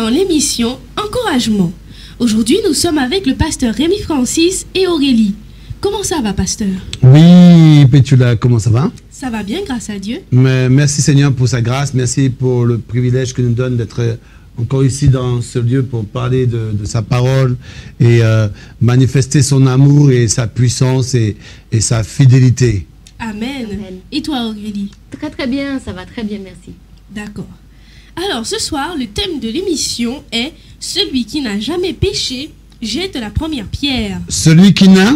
dans l'émission Encouragement. Aujourd'hui, nous sommes avec le pasteur Rémi Francis et Aurélie. Comment ça va, pasteur? Oui, Pétula, comment ça va? Ça va bien, grâce à Dieu. Mais merci Seigneur pour sa grâce, merci pour le privilège que nous donne d'être encore ici dans ce lieu pour parler de sa parole et manifester son amour et sa puissance et sa fidélité. Amen. Amen. Et toi, Aurélie? Très très bien, ça va très bien, merci. D'accord. Alors, ce soir, le thème de l'émission est « Celui qui n'a jamais péché jette la première pierre ». Celui qui n'a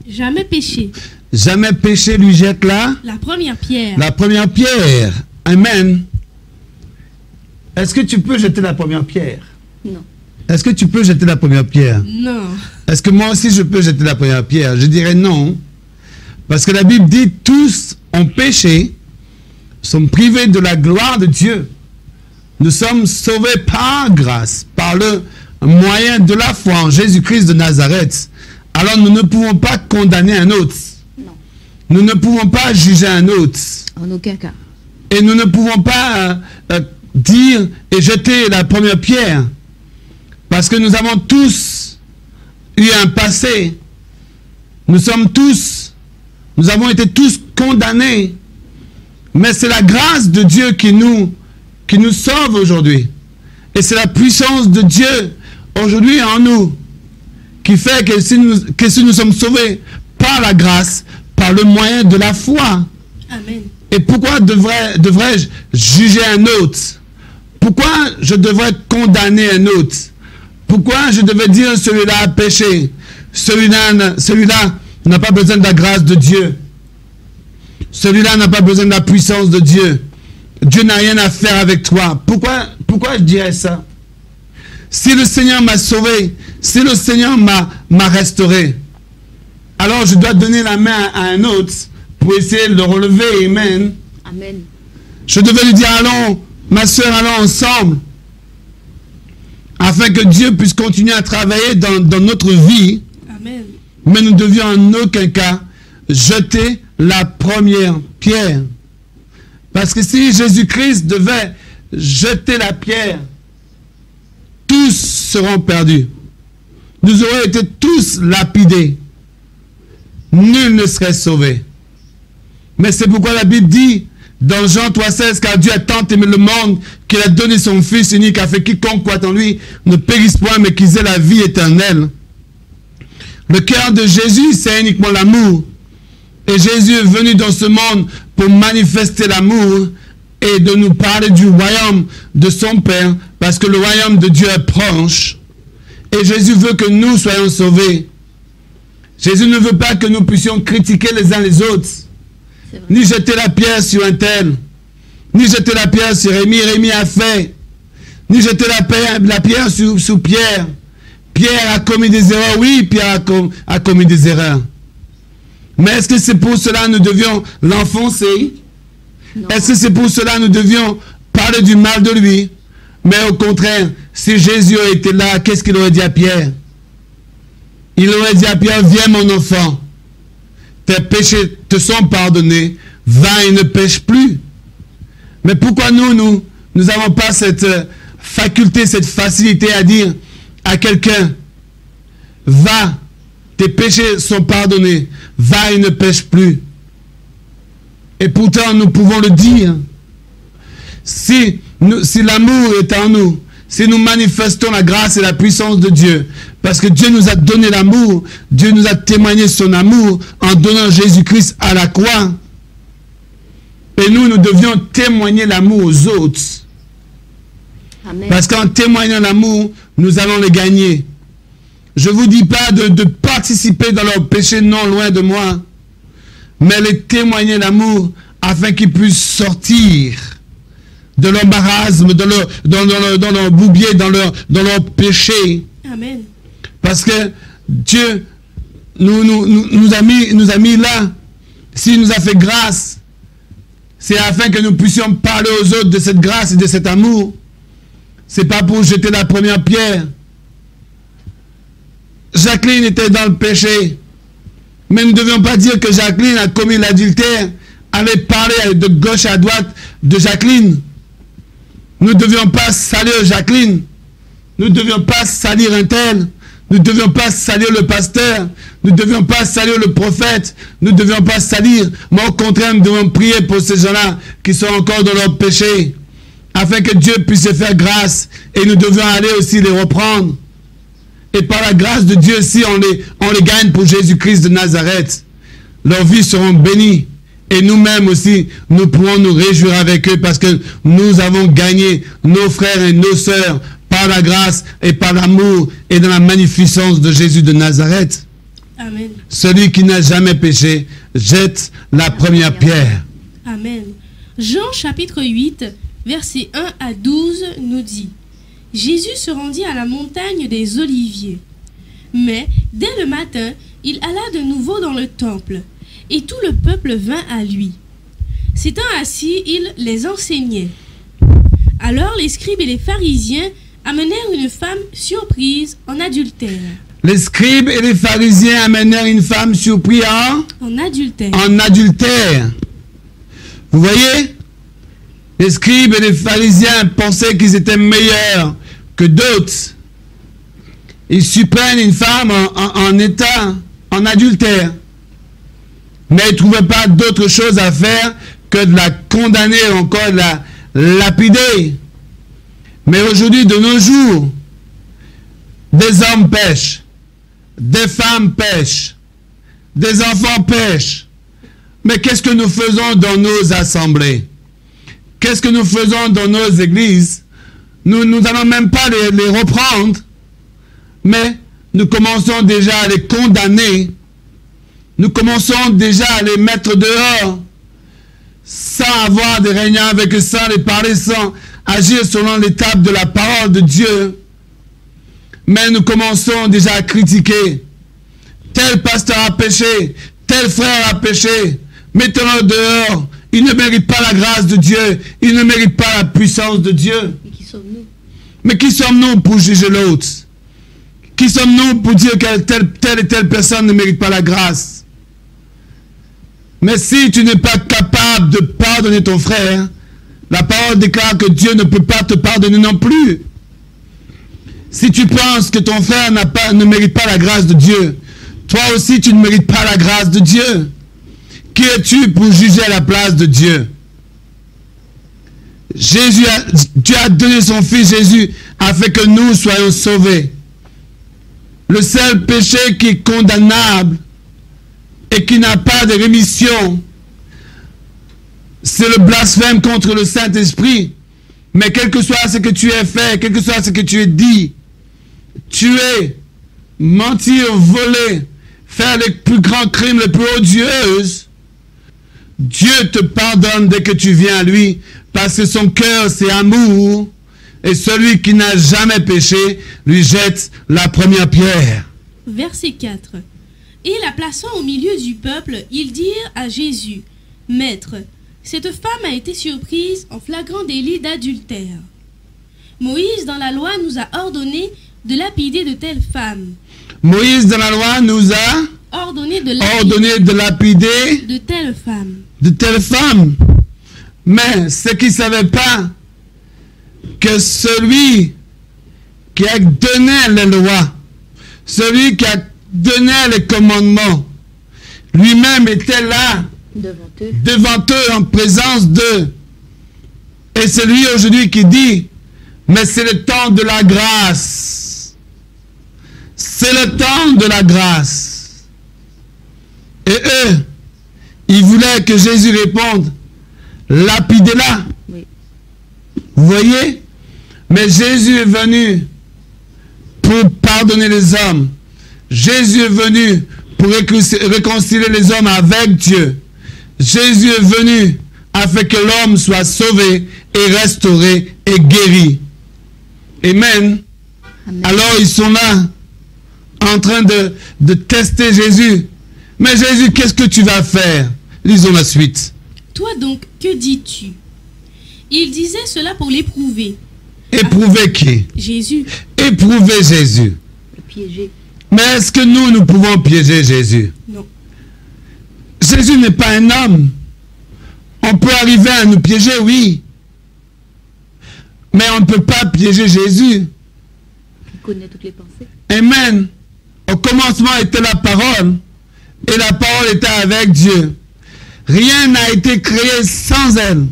jamais péché. Jamais péché lui jette la première pierre. La première pierre. Amen. Est-ce que tu peux jeter la première pierre? Non. Est-ce que tu peux jeter la première pierre? Non. Est-ce que moi aussi je peux jeter la première pierre? Je dirais non. Parce que la Bible dit tous ont péché, sont privés de la gloire de Dieu. Nous sommes sauvés par grâce, par le moyen de la foi en Jésus-Christ de Nazareth. Alors nous ne pouvons pas condamner un autre. Non. Nous ne pouvons pas juger un autre. En aucun cas. Et nous ne pouvons pas dire et jeter la première pierre. Parce que nous avons tous eu un passé. Nous avons été tous condamnés. Mais c'est la grâce de Dieu qui nous sauve aujourd'hui. Et c'est la puissance de Dieu aujourd'hui en nous qui fait que si nous sommes sauvés par la grâce, par le moyen de la foi. Amen. Et pourquoi devrais-je juger un autre? Pourquoi je devrais condamner un autre? Pourquoi je devais dire celui-là a péché? Celui-là n'a pas besoin de la grâce de Dieu. Celui-là n'a pas besoin de la puissance de Dieu. Dieu n'a rien à faire avec toi. Pourquoi je dirais ça? Si le Seigneur m'a sauvé, si le Seigneur m'a restauré, alors je dois donner la main à un autre pour essayer de le relever. Amen. Amen. Je devais lui dire, allons, ma soeur, allons ensemble, afin que Dieu puisse continuer à travailler dans notre vie. Amen. Mais nous devions en aucun cas jeter la première pierre. Parce que si Jésus-Christ devait jeter la pierre, tous seront perdus. Nous aurions été tous lapidés. Nul ne serait sauvé. Mais c'est pourquoi la Bible dit dans Jean 3,16, car Dieu a tant aimé le monde qu'il a donné son Fils unique afin que quiconque croit en lui ne périsse point mais qu'il ait la vie éternelle. Le cœur de Jésus, c'est uniquement l'amour. Et Jésus est venu dans ce monde pour manifester l'amour et de nous parler du royaume de son Père, parce que le royaume de Dieu est proche. Et Jésus veut que nous soyons sauvés. Jésus ne veut pas que nous puissions critiquer les uns les autres, ni jeter la pierre sur un tel, ni jeter la pierre sur Rémi, Rémi a fait, ni jeter la pierre sur Pierre. Pierre a commis des erreurs, oui, Pierre a commis des erreurs. Mais est-ce que c'est pour cela que nous devions l'enfoncer? Est-ce que c'est pour cela que nous devions parler du mal de lui? Mais au contraire, si Jésus était là, qu'est-ce qu'il aurait dit à Pierre? Il aurait dit à Pierre, viens mon enfant, tes péchés te sont pardonnés, va et ne pêche plus. Mais pourquoi nous n'avons pas cette faculté, cette facilité à dire à quelqu'un, va, tes péchés sont pardonnés, va et ne pêche plus. Et pourtant, nous pouvons le dire. Si l'amour est en nous, si nous manifestons la grâce et la puissance de Dieu, parce que Dieu nous a donné l'amour, Dieu nous a témoigné son amour en donnant Jésus-Christ à la croix. Et nous devions témoigner l'amour aux autres. Amen. Parce qu'en témoignant l'amour, nous allons les gagner. Je ne vous dis pas de participer dans leur péché, non, loin de moi. Mais les témoigner l'amour afin qu'ils puissent sortir de leur marasme, dans leur boubier, dans leur péché. Amen. Parce que Dieu nous a mis là. S'il nous a fait grâce, c'est afin que nous puissions parler aux autres de cette grâce et de cet amour. C'est pas pour jeter la première pierre. Jacqueline était dans le péché. Mais nous ne devions pas dire que Jacqueline a commis l'adultère, aller parler de gauche à droite de Jacqueline. Nous ne devions pas saluer Jacqueline. Nous ne devions pas salir un tel. Nous ne devions pas salir le pasteur. Nous ne devions pas salir le prophète. Nous ne devions pas salir. Mais au contraire, nous devons prier pour ces gens-là qui sont encore dans leur péché, afin que Dieu puisse se faire grâce. Et nous devions aller aussi les reprendre. Et par la grâce de Dieu, si on les gagne pour Jésus-Christ de Nazareth, leurs vies seront bénies. Et nous-mêmes aussi, nous pourrons nous réjouir avec eux parce que nous avons gagné nos frères et nos sœurs par la grâce et par l'amour et dans la magnificence de Jésus de Nazareth. Amen. Celui qui n'a jamais péché, jette la première pierre. Amen. Jean chapitre 8, versets 1 à 12 nous dit: Jésus se rendit à la montagne des Oliviers. Mais dès le matin, il alla de nouveau dans le temple, et tout le peuple vint à lui. S'étant assis, il les enseignait. Alors les scribes et les pharisiens amenèrent une femme surprise en adultère. Les scribes et les pharisiens amenèrent une femme surprise En adultère. en adultère. Vous voyez? Les scribes et les pharisiens pensaient qu'ils étaient meilleurs que d'autres. Ils surprennent une femme en état, en adultère. Mais ils ne trouvaient pas d'autre chose à faire que de la condamner, encore de la lapider. Mais aujourd'hui, de nos jours, des hommes pêchent, des femmes pêchent, des enfants pêchent. Mais qu'est-ce que nous faisons dans nos assemblées? Qu'est-ce que nous faisons dans nos églises? Nous n'allons même pas les reprendre, mais nous commençons déjà à les condamner. Nous commençons déjà à les mettre dehors, sans avoir des réunions avec eux, sans les parler, sans agir selon l'étape de la parole de Dieu. Mais nous commençons déjà à critiquer. Tel pasteur a péché, tel frère a péché, mettons-le dehors. Il ne mérite pas la grâce de Dieu, il ne mérite pas la puissance de Dieu. Et qui sommes-nous? Mais qui sommes-nous pour juger l'autre? Qui sommes-nous pour dire que telle et telle personne ne mérite pas la grâce? Mais si tu n'es pas capable de pardonner ton frère, la parole déclare que Dieu ne peut pas te pardonner non plus. Si tu penses que ton frère ne mérite pas la grâce de Dieu, toi aussi tu ne mérites pas la grâce de Dieu. Qui es-tu pour juger à la place de Dieu? Dieu a donné son Fils Jésus afin que nous soyons sauvés. Le seul péché qui est condamnable et qui n'a pas de rémission, c'est le blasphème contre le Saint-Esprit. Mais quel que soit ce que tu aies fait, quel que soit ce que tu aies dit, tuer, mentir, voler, faire les plus grands crimes, les plus odieux, Dieu te pardonne dès que tu viens à lui, parce que son cœur c'est amour, et celui qui n'a jamais péché lui jette la première pierre. Verset 4. Et la plaçant au milieu du peuple, ils dirent à Jésus: Maître, cette femme a été surprise en flagrant délit d'adultère. Moïse dans la loi nous a ordonné de lapider de telles femmes. Moïse dans la loi nous a Ordonné de lapider de telles femmes. De telles femmes. Mais ce qu'ils ne savaient pas, que celui qui a donné les lois, celui qui a donné les commandements, lui-même était là, devant eux, en présence d'eux. Et c'est lui aujourd'hui qui dit: mais c'est le temps de la grâce. C'est le temps de la grâce. Et eux, ils voulaient que Jésus réponde: lapidez-la. Oui. Vous voyez? Mais Jésus est venu pour pardonner les hommes. Jésus est venu pour réconcilier les hommes avec Dieu. Jésus est venu afin que l'homme soit sauvé et restauré et guéri. Amen. Amen. Alors ils sont là en train de tester Jésus. Mais Jésus, qu'est-ce que tu vas faire? Lisons la suite. Toi donc, que dis-tu? Il disait cela pour l'éprouver. Éprouver qui? Jésus. Éprouver Jésus. Le piéger. Mais est-ce que nous pouvons piéger Jésus? Non. Jésus n'est pas un homme. On peut arriver à nous piéger, oui. Mais on ne peut pas piéger Jésus. connaît toutes les pensées. Amen. Au commencement était la parole, et la parole était avec Dieu. Rien n'a été créé sans elle.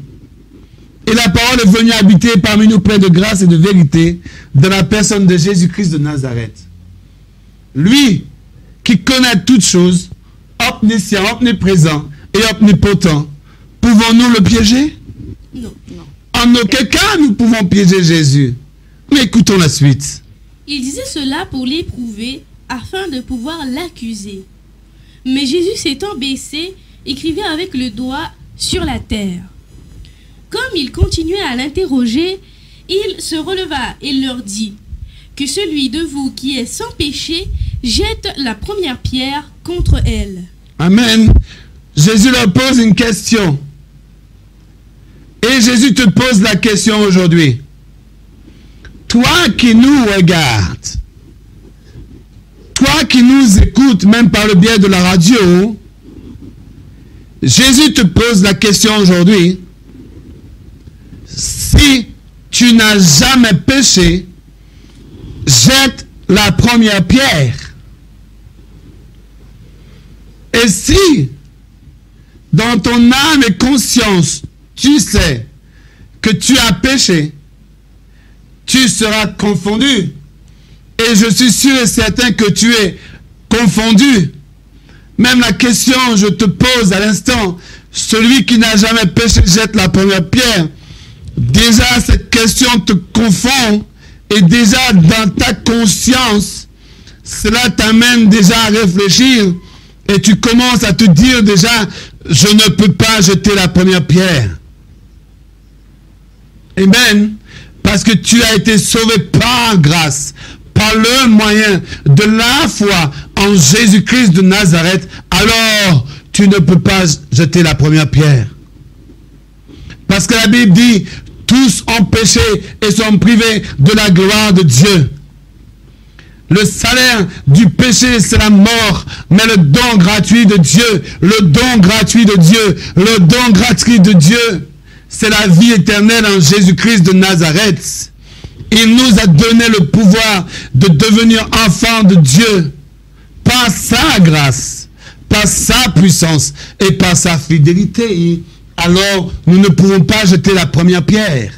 Et la parole est venue habiter parmi nous plein de grâce et de vérité dans la personne de Jésus-Christ de Nazareth. Lui qui connaît toutes choses, omniscient, omniprésent et omnipotent, pouvons-nous le piéger? Non. En aucun cas nous pouvons piéger Jésus. Mais écoutons la suite. Il disait cela pour l'éprouver, afin de pouvoir l'accuser. Mais Jésus s'étant baissé, écrivait avec le doigt sur la terre. Comme il continuait à l'interroger, il se releva et leur dit, que celui de vous qui est sans péché jette la première pierre contre elle. Amen. Jésus leur pose une question. Et Jésus te pose la question aujourd'hui. Toi qui nous regardes, toi qui nous écoutes, même par le biais de la radio, Jésus te pose la question aujourd'hui. Si tu n'as jamais péché, jette la première pierre. Et si, dans ton âme et conscience, tu sais que tu as péché, tu seras confondu. Et je suis sûr et certain que tu es confondu. Même la question, je te pose à l'instant, celui qui n'a jamais péché jette la première pierre. Déjà, cette question te confond et déjà dans ta conscience, cela t'amène déjà à réfléchir et tu commences à te dire déjà, je ne peux pas jeter la première pierre. Amen. Parce que tu as été sauvé par grâce, par le moyen de la foi en Jésus-Christ de Nazareth, alors tu ne peux pas jeter la première pierre. Parce que la Bible dit, tous ont péché et sont privés de la gloire de Dieu. Le salaire du péché, c'est la mort, mais le don gratuit de Dieu, le don gratuit de Dieu, le don gratuit de Dieu, c'est la vie éternelle en Jésus-Christ de Nazareth. Il nous a donné le pouvoir de devenir enfants de Dieu par sa grâce, par sa puissance et par sa fidélité. Alors, nous ne pouvons pas jeter la première pierre.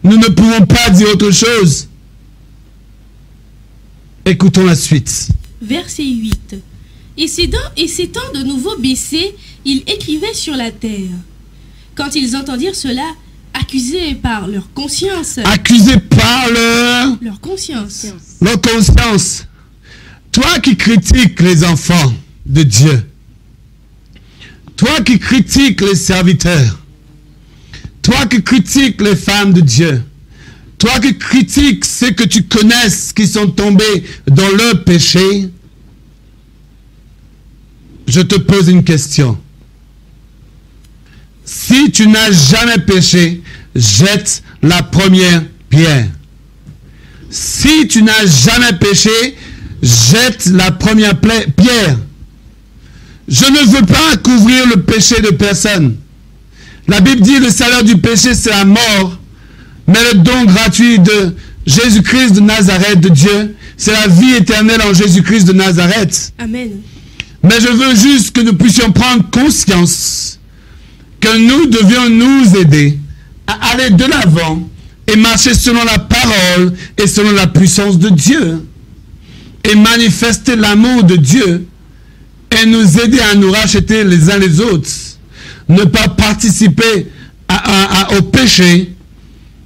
Nous ne pouvons pas dire autre chose. Écoutons la suite. Verset 8. Et s'étant de nouveau baissés, ils écrivaient sur la terre. Quand ils entendirent cela, accusés par leur conscience. Accusés par leur conscience. Leur conscience. Toi qui critiques les enfants de Dieu, toi qui critiques les serviteurs, toi qui critiques les femmes de Dieu, toi qui critiques ceux que tu connais qui sont tombés dans leur péché, je te pose une question. Si tu n'as jamais péché, jette la première pierre. Si tu n'as jamais péché, jette la première pierre. Je ne veux pas couvrir le péché de personne. La Bible dit le salaire du péché c'est la mort, mais le don gratuit de Jésus-Christ de Nazareth de Dieu, c'est la vie éternelle en Jésus-Christ de Nazareth. Amen. Mais je veux juste que nous puissions prendre conscience que nous devions nous aider à aller de l'avant et marcher selon la parole et selon la puissance de Dieu et manifester l'amour de Dieu et nous aider à nous racheter les uns les autres. Ne pas participer au péché,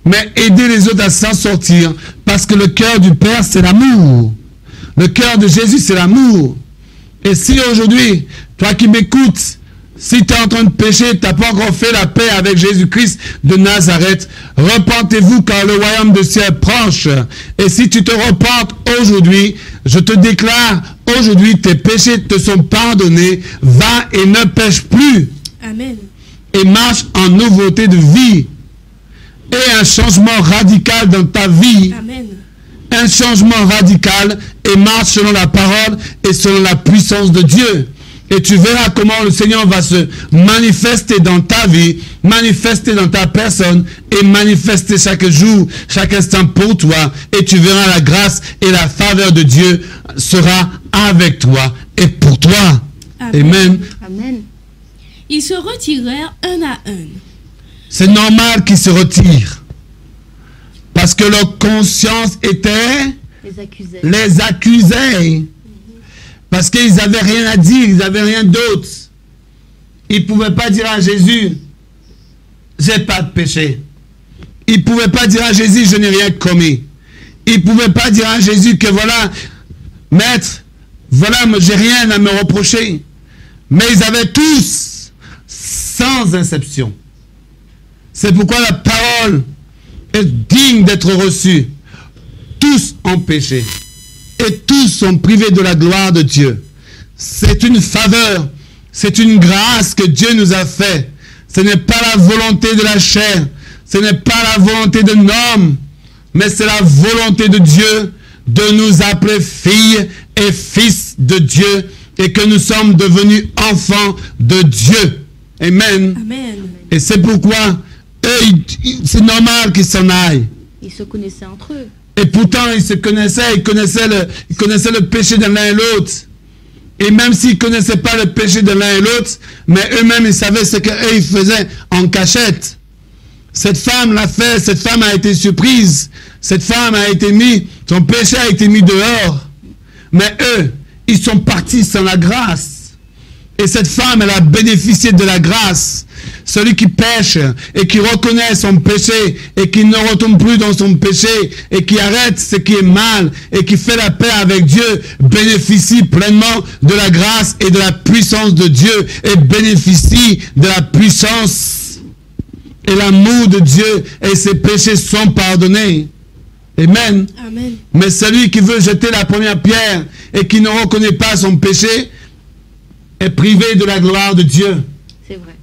mais aider les autres à s'en sortir parce que le cœur du Père, c'est l'amour. Le cœur de Jésus, c'est l'amour. Et si aujourd'hui, toi qui m'écoutes, si tu es en train de pécher, tu n'as pas encore fait la paix avec Jésus-Christ de Nazareth, repentez-vous car le royaume de ciel est proche. Et si tu te repentes aujourd'hui, je te déclare, aujourd'hui tes péchés te sont pardonnés, va et ne pêche plus. Amen. Et marche en nouveauté de vie. Et un changement radical dans ta vie. Amen. Un changement radical et marche selon la parole et selon la puissance de Dieu. Et tu verras comment le Seigneur va se manifester dans ta vie, manifester dans ta personne et manifester chaque jour, chaque instant pour toi. Et tu verras la grâce et la faveur de Dieu sera avec toi et pour toi. Amen. Amen. Ils se retirèrent un à un. C'est normal qu'ils se retirent. Parce que leur conscience les accusait. Parce qu'ils n'avaient rien à dire, ils n'avaient rien d'autre. Ils ne pouvaient pas dire à Jésus, j'ai pas de péché. Ils ne pouvaient pas dire à Jésus, je n'ai rien commis. Ils ne pouvaient pas dire à Jésus que voilà, maître, voilà, j'ai rien à me reprocher. Mais ils avaient tous, sans exception. C'est pourquoi la parole est digne d'être reçue. Tous ont péché. Et tous sont privés de la gloire de Dieu. C'est une faveur, c'est une grâce que Dieu nous a fait. Ce n'est pas la volonté de la chair, ce n'est pas la volonté de l'homme, mais c'est la volonté de Dieu de nous appeler filles et fils de Dieu et que nous sommes devenus enfants de Dieu. Amen. Amen. Et c'est pourquoi c'est normal qu'ils s'en aillent. Ils se connaissaient entre eux. Et pourtant, ils se connaissaient, ils connaissaient le péché de l'un et l'autre. Et même s'ils ne connaissaient pas le péché de l'un et l'autre, mais eux-mêmes, ils savaient ce qu'eux, ils faisaient en cachette. Cette femme l'a fait, cette femme a été surprise. Cette femme a été mise, son péché a été mis dehors. Mais eux, ils sont partis sans la grâce. Et cette femme, elle a bénéficié de la grâce. Celui qui pêche et qui reconnaît son péché et qui ne retombe plus dans son péché et qui arrête ce qui est mal et qui fait la paix avec Dieu bénéficie pleinement de la grâce et de la puissance de Dieu et bénéficie de la puissance et l'amour de Dieu et ses péchés sont pardonnés. Amen. Amen. Mais celui qui veut jeter la première pierre et qui ne reconnaît pas son péché est privé de la gloire de Dieu. C'est vrai.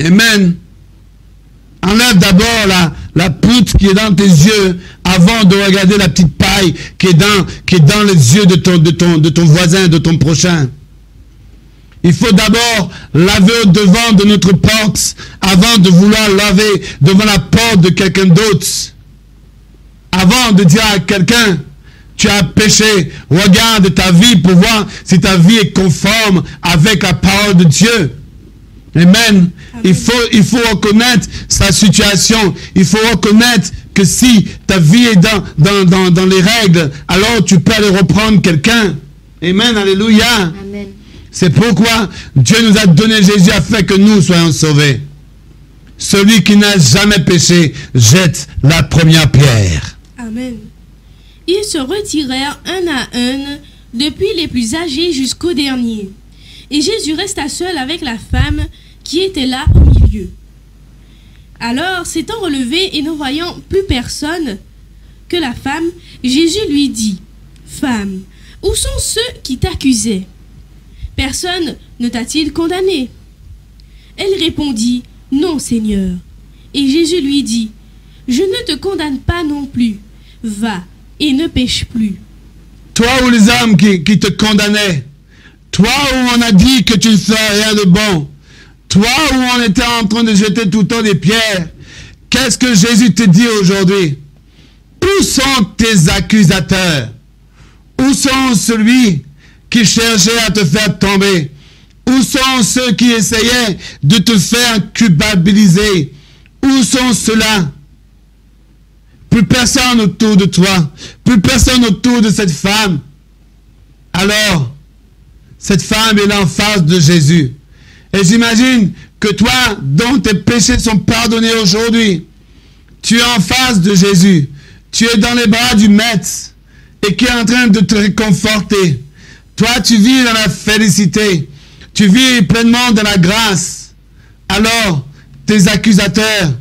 Amen. Enlève d'abord la poutre qui est dans tes yeux avant de regarder la petite paille qui est dans les yeux de ton voisin, de ton prochain. Il faut d'abord laver au devant de notre porte avant de vouloir laver devant la porte de quelqu'un d'autre. Avant de dire à quelqu'un, tu as péché, regarde ta vie pour voir si ta vie est conforme avec la parole de Dieu. Amen. Il faut reconnaître sa situation. Il faut reconnaître que si ta vie est dans les règles, alors tu peux aller reprendre quelqu'un. Amen. Alléluia. Amen. C'est pourquoi Dieu nous a donné Jésus afin que nous soyons sauvés. Celui qui n'a jamais péché jette la première pierre. Amen. Ils se retirèrent un à un, depuis les plus âgés jusqu'au dernier. Et Jésus resta seul avec la femme qui était là au milieu. Alors, s'étant relevé et ne voyant plus personne que la femme, Jésus lui dit, « Femme, où sont ceux qui t'accusaient? Personne ne t'a-t-il condamné ?» Elle répondit, « Non, Seigneur. » Et Jésus lui dit, « Je ne te condamne pas non plus. Va et ne pêche plus. » Toi ou les hommes qui te condamnaient, toi où on a dit que tu ne ferais rien de bon, toi où on était en train de jeter tout le temps des pierres, qu'est-ce que Jésus te dit aujourd'hui? Où sont tes accusateurs? Où sont celui qui cherchait à te faire tomber? Où sont ceux qui essayaient de te faire culpabiliser? Où sont ceux-là? Plus personne autour de toi, plus personne autour de cette femme. Alors, cette femme est là en face de Jésus. Et j'imagine que toi, dont tes péchés sont pardonnés aujourd'hui, tu es en face de Jésus. Tu es dans les bras du Maître et qui est en train de te réconforter. Toi, tu vis dans la félicité. Tu vis pleinement dans la grâce. Alors, tes accusateurs,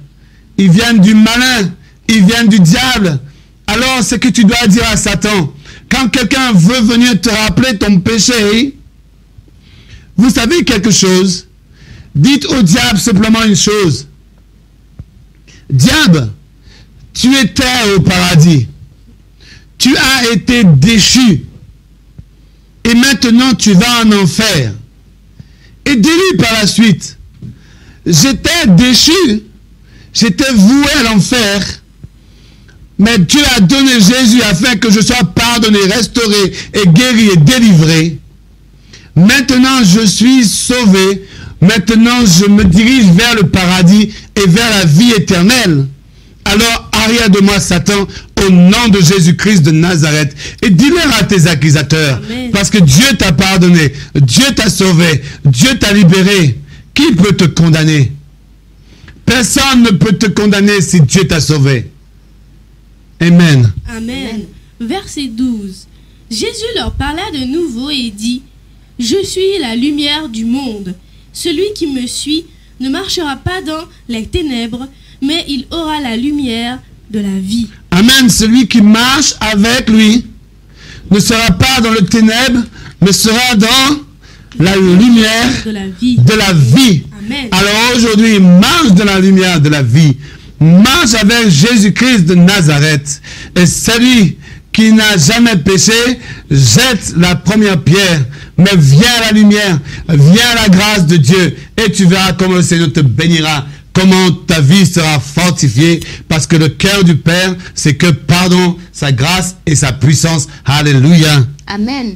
ils viennent du malin, ils viennent du diable. Alors, ce que tu dois dire à Satan, quand quelqu'un veut venir te rappeler ton péché, vous savez quelque chose? Dites au diable simplement une chose. Diable, tu étais au paradis. Tu as été déchu. Et maintenant tu vas en enfer. Et dis-lui par la suite, j'étais déchu, j'étais voué à l'enfer, mais Dieu a donné Jésus afin que je sois pardonné, restauré et guéri et délivré. Maintenant, je suis sauvé. Maintenant, je me dirige vers le paradis et vers la vie éternelle. Alors, arrière de moi, Satan, au nom de Jésus-Christ de Nazareth. Et dis-leur à tes accusateurs, Amen. parce que Dieu t'a pardonné, Dieu t'a sauvé, Dieu t'a libéré. Qui peut te condamner? Personne ne peut te condamner si Dieu t'a sauvé. Amen. Amen. Verset 12. Jésus leur parla de nouveau et dit, « Je suis la lumière du monde. Celui qui me suit ne marchera pas dans les ténèbres, mais il aura la lumière de la vie. » Amen. Celui qui marche avec lui ne sera pas dans le ténèbre, mais sera dans la lumière De la vie. de la vie. Amen. Alors aujourd'hui, marche dans la lumière de la vie. Marche avec Jésus-Christ de Nazareth. Et celui qui n'a jamais péché, jette la première pierre. Mais viens à la lumière, viens à la grâce de Dieu. Et tu verras comment le Seigneur te bénira. Comment ta vie sera fortifiée. Parce que le cœur du Père, c'est que pardon, sa grâce et sa puissance. Alléluia. Amen.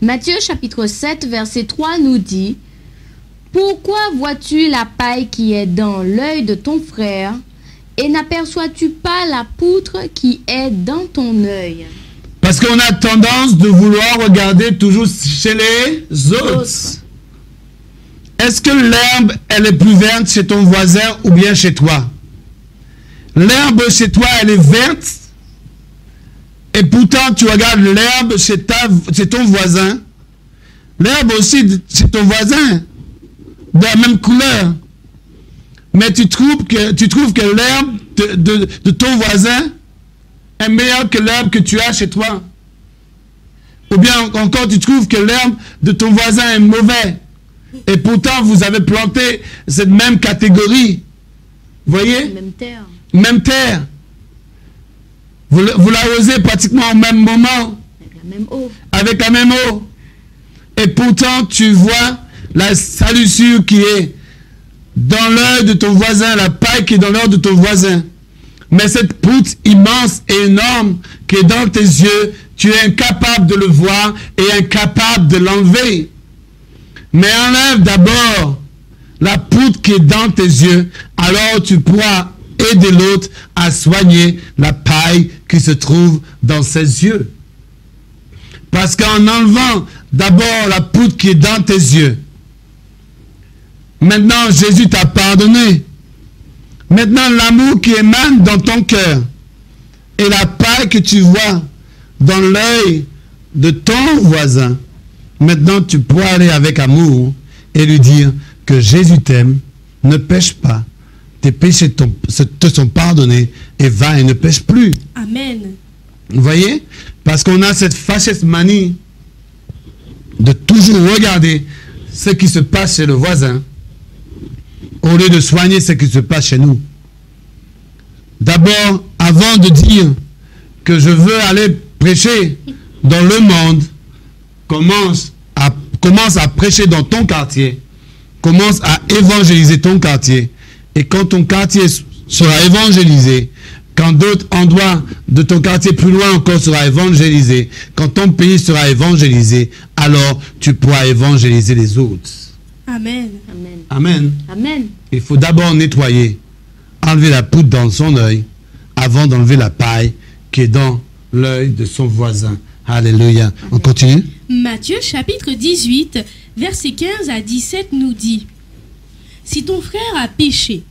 Matthieu chapitre 7, verset 3 nous dit, « Pourquoi vois-tu la paille qui est dans l'œil de ton frère et n'aperçois-tu pas la poutre qui est dans ton œil ?» Parce qu'on a tendance de vouloir regarder toujours chez les autres. Est-ce que l'herbe, elle est plus verte chez ton voisin ou bien chez toi? L'herbe chez toi, elle est verte. Et pourtant, tu regardes l'herbe chez ton voisin. L'herbe aussi chez ton voisin, de la même couleur. Mais tu trouves que l'herbe de ton voisin est meilleure que l'herbe que tu as chez toi. Ou bien encore, tu trouves que l'herbe de ton voisin est mauvaise. Et pourtant, vous avez planté cette même catégorie. Vous voyez? Même terre. Même terre. Vous l'arrosez pratiquement au même moment. Avec la même eau. Avec la même eau. Et pourtant, tu vois la salissure qui est dans l'œil de ton voisin, la paille qui est dans l'œil de ton voisin. Mais cette poutre immense et énorme qui est dans tes yeux, tu es incapable de le voir et incapable de l'enlever. Mais enlève d'abord la poutre qui est dans tes yeux, alors tu pourras aider l'autre à soigner la paille qui se trouve dans ses yeux. Parce qu'en enlevant d'abord la poutre qui est dans tes yeux, maintenant Jésus t'a pardonné. Maintenant l'amour qui émane dans ton cœur et la paille que tu vois dans l'œil de ton voisin, maintenant tu pourras aller avec amour et lui dire que Jésus t'aime, ne pêche pas, tes péchés te sont pardonnés et va et ne pêche plus. Amen. Vous voyez? Parce qu'on a cette fâcheuse manie de toujours regarder ce qui se passe chez le voisin au lieu de soigner ce qui se passe chez nous. D'abord, avant de dire que je veux aller prêcher dans le monde, commence à prêcher dans ton quartier, commence à évangéliser ton quartier. Et quand ton quartier sera évangélisé, quand d'autres endroits de ton quartier plus loin encore sera évangélisé, quand ton pays sera évangélisé, alors tu pourras évangéliser les autres. Amen. Amen. Amen. Amen. Il faut d'abord nettoyer, enlever la poutre dans son œil, avant d'enlever la paille qui est dans l'œil de son voisin. Alléluia. On continue? Matthieu chapitre 18, versets 15 à 17 nous dit, « Si ton frère a péché,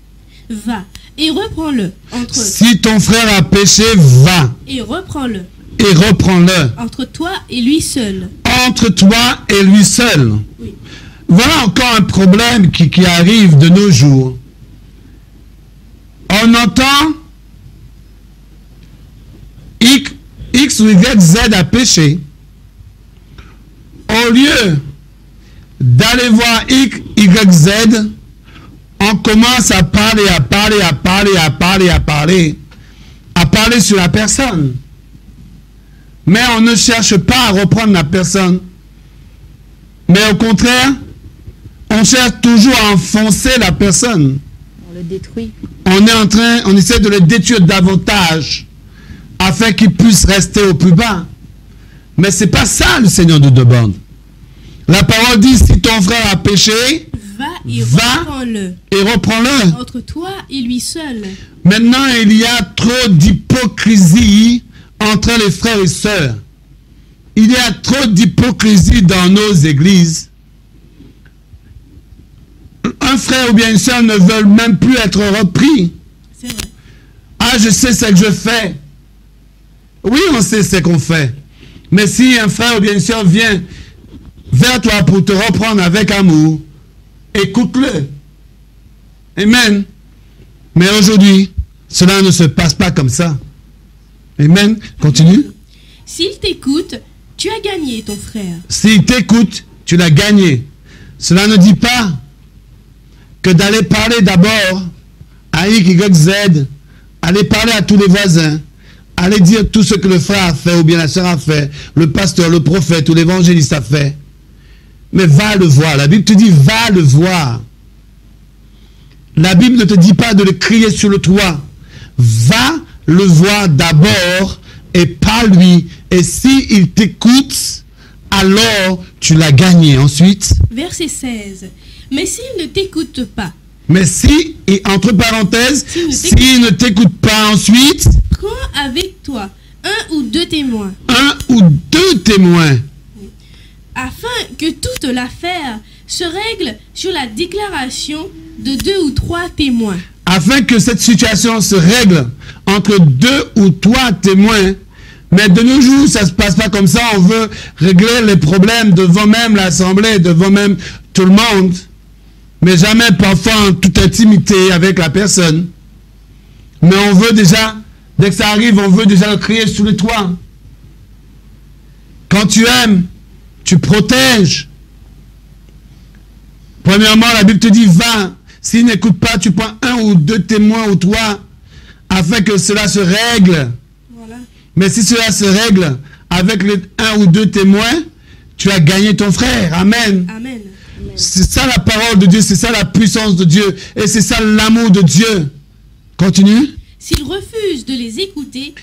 va et reprends-le Si ton frère a péché, va et reprends-le et reprends-le entre toi et lui seul. » entre toi et lui seul. Oui. Voilà encore un problème qui arrive de nos jours. On entend X ou Y, Z a péché. Au lieu d'aller voir X, Y, Z, on commence à parler sur la personne. Mais on ne cherche pas à reprendre la personne. Mais au contraire, on cherche toujours à enfoncer la personne. On le détruit. On essaie de le détruire davantage afin qu'il puisse rester au plus bas. Mais c'est pas ça le Seigneur nous demande. La parole dit, si ton frère a péché, reprends-le. Et reprends-le. Entre toi et lui seul. Maintenant, il y a trop d'hypocrisie entre les frères et sœurs. Il y a trop d'hypocrisie dans nos églises. Un frère ou bien une sœur ne veulent même plus être repris. C'est vrai. Ah, je sais ce que je fais. Oui, on sait ce qu'on fait. Mais si un frère ou bien une sœur vient vers toi pour te reprendre avec amour, écoute-le. Amen. Mais aujourd'hui, cela ne se passe pas comme ça. Amen. Continue. S'il t'écoute, tu as gagné ton frère. S'il t'écoute, tu l'as gagné. Cela ne dit pas que d'aller parler d'abord à X, Y, Z, aller parler à tous les voisins, aller dire tout ce que le frère a fait ou bien la sœur a fait, le pasteur, le prophète ou l'évangéliste a fait. Mais va le voir. La Bible te dit, va le voir. La Bible ne te dit pas de le crier sur le toit. Va le voir d'abord et parle-lui. Et s'il t'écoute, alors tu l'as gagné. Ensuite. Verset 16. Mais s'il ne t'écoute pas. Mais si, et entre parenthèses, s'il ne t'écoute pas ensuite. Prends avec toi un ou deux témoins. Un ou deux témoins. Afin que toute l'affaire se règle sur la déclaration de 2 ou 3 témoins. Afin que cette situation se règle entre 2 ou 3 témoins. Mais de nos jours, ça ne se passe pas comme ça. On veut régler les problèmes devant même l'assemblée, devant même tout le monde. Mais jamais parfois en toute intimité avec la personne. Mais on veut déjà, dès que ça arrive, on veut déjà le crier sous le toit. Quand tu aimes, tu protèges. Premièrement, la Bible te dit, va. S'il n'écoute pas, tu prends 1 ou 2 témoins ou 3, afin que cela se règle. Voilà. Mais si cela se règle avec les 1 ou 2 témoins, tu as gagné ton frère. Amen. Amen. C'est ça la parole de Dieu, c'est ça la puissance de Dieu, et c'est ça l'amour de Dieu. Continue. S'il refuse de les écouter,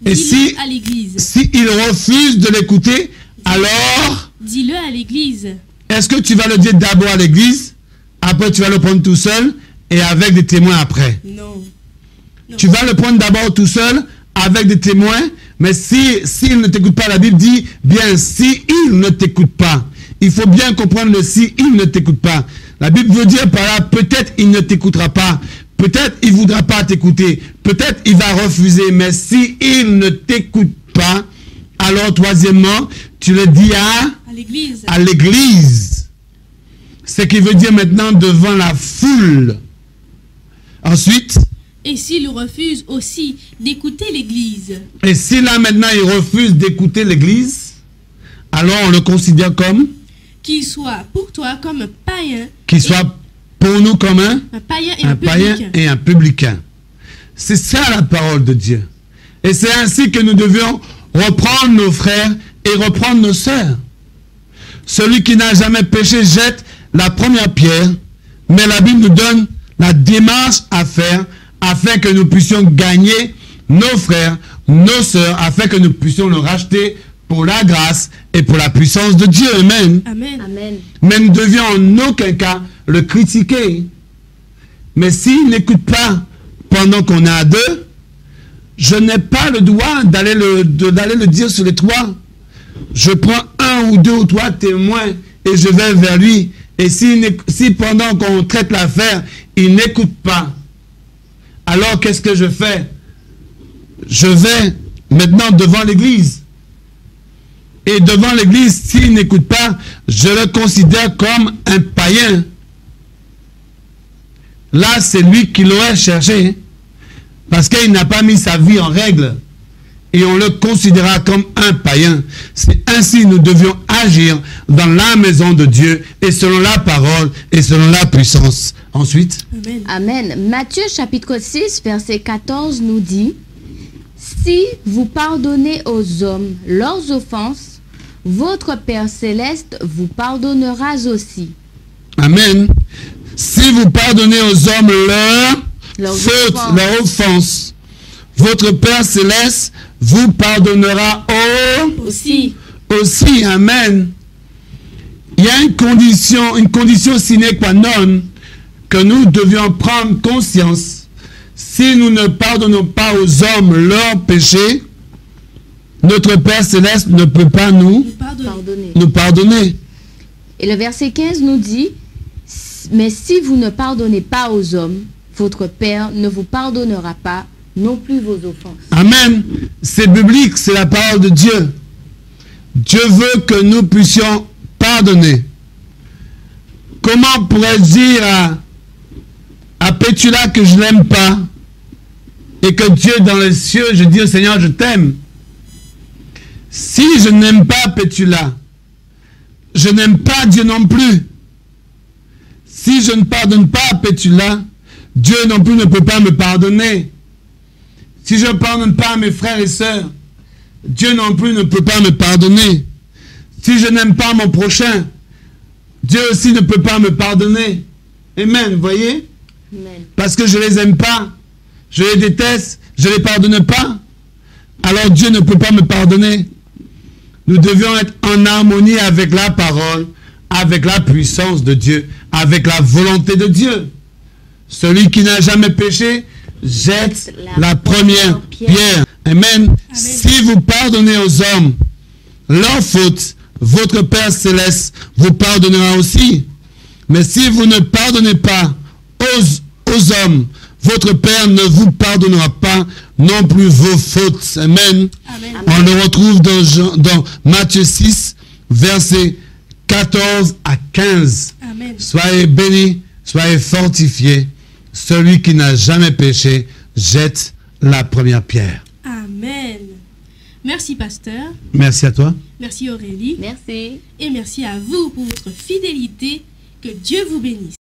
Et dis-le à l'église. S'il refuse de l'écouter, alors, Dis-le à l'église. est-ce que tu vas le dire d'abord à l'église, après tu vas le prendre tout seul, et avec des témoins après? Non. Tu vas le prendre d'abord tout seul, avec des témoins, mais s'il ne t'écoute pas, la Bible dit, bien, s'il ne t'écoute pas, il faut bien comprendre le si il ne t'écoute pas. La Bible veut dire par là, peut-être il ne t'écoutera pas, peut-être il ne voudra pas t'écouter, peut-être il va refuser, mais si il ne t'écoute pas, alors troisièmement, tu le dis À l'église. à l'église. Ce qui veut dire maintenant devant la foule. Ensuite, Et s'il refuse aussi d'écouter l'église, et si là maintenant il refuse d'écouter l'église, alors on le considère comme qu'il soit pour toi comme un païen. qu'il soit pour nous comme Un païen et un païen publicain. et un publicain. C'est ça la parole de Dieu. Et c'est ainsi que nous devions reprendre nos frères et reprendre nos sœurs. Celui qui n'a jamais péché jette la première pierre, mais la Bible nous donne la démarche à faire afin que nous puissions gagner nos frères, nos sœurs, afin que nous puissions le racheter pour la grâce et pour la puissance de Dieu. Amen. Amen. Amen. Mais nous ne devions en aucun cas le critiquer. Mais s'il n'écoute pas pendant qu'on est à deux, je n'ai pas le droit d'aller le dire sur les toits. Je prends 1 ou 2 ou 3 témoins et je vais vers lui. Et si pendant qu'on traite l'affaire, il n'écoute pas, alors qu'est-ce que je fais? Je vais maintenant devant l'église. Et devant l'église, s'il n'écoute pas, je le considère comme un païen. Là, c'est lui qui l'aurait cherché. Parce qu'il n'a pas mis sa vie en règle. Et on le considérera comme un païen. C'est ainsi nous devions agir dans la maison de Dieu et selon la parole et selon la puissance. Ensuite. Amen. Amen. Matthieu chapitre 6, verset 14 nous dit, « Si vous pardonnez aux hommes leurs offenses, votre Père céleste vous pardonnera aussi. Amen. Si vous pardonnez aux hommes leurs fautes, offenses. leurs offenses, votre Père Céleste vous pardonnera Aussi. aussi. Amen. Il y a une condition sine qua non que nous devions prendre conscience. Si nous ne pardonnons pas aux hommes leurs péchés, notre Père Céleste ne peut pas Nous pardonnons. Pardonnez. nous pardonner. Et le verset 15 nous dit, mais si vous ne pardonnez pas aux hommes, votre Père ne vous pardonnera pas non plus vos offenses. Amen. C'est biblique, c'est la parole de Dieu. Dieu veut que nous puissions pardonner. Comment pourrais-je dire à Pétula que je n'aime pas et que Dieu dans les cieux, je dis au Seigneur, je t'aime. Si je n'aime pas Pétula, je n'aime pas Dieu non plus. Si je ne pardonne pas à Pétula, Dieu non plus ne peut pas me pardonner. Si je ne pardonne pas à mes frères et sœurs, Dieu non plus ne peut pas me pardonner. Si je n'aime pas mon prochain, Dieu aussi ne peut pas me pardonner. Amen, vous voyez? Amen. Parce que je ne les aime pas, je les déteste, je ne les pardonne pas. Alors Dieu ne peut pas me pardonner. Nous devions être en harmonie avec la parole, avec la puissance de Dieu, avec la volonté de Dieu. Celui qui n'a jamais péché, jette la première pierre. Amen. Si vous pardonnez aux hommes leurs fautes, votre Père Céleste vous pardonnera aussi. Mais si vous ne pardonnez pas aux hommes, votre Père ne vous pardonnera pas non plus vos fautes. Amen. Amen. On le retrouve dans Matthieu 6, versets 14 à 15. Amen. Soyez bénis, soyez fortifiés. Celui qui n'a jamais péché, jette la première pierre. Amen. Merci, pasteur. Merci à toi. Merci, Aurélie. Merci. Et merci à vous pour votre fidélité. Que Dieu vous bénisse.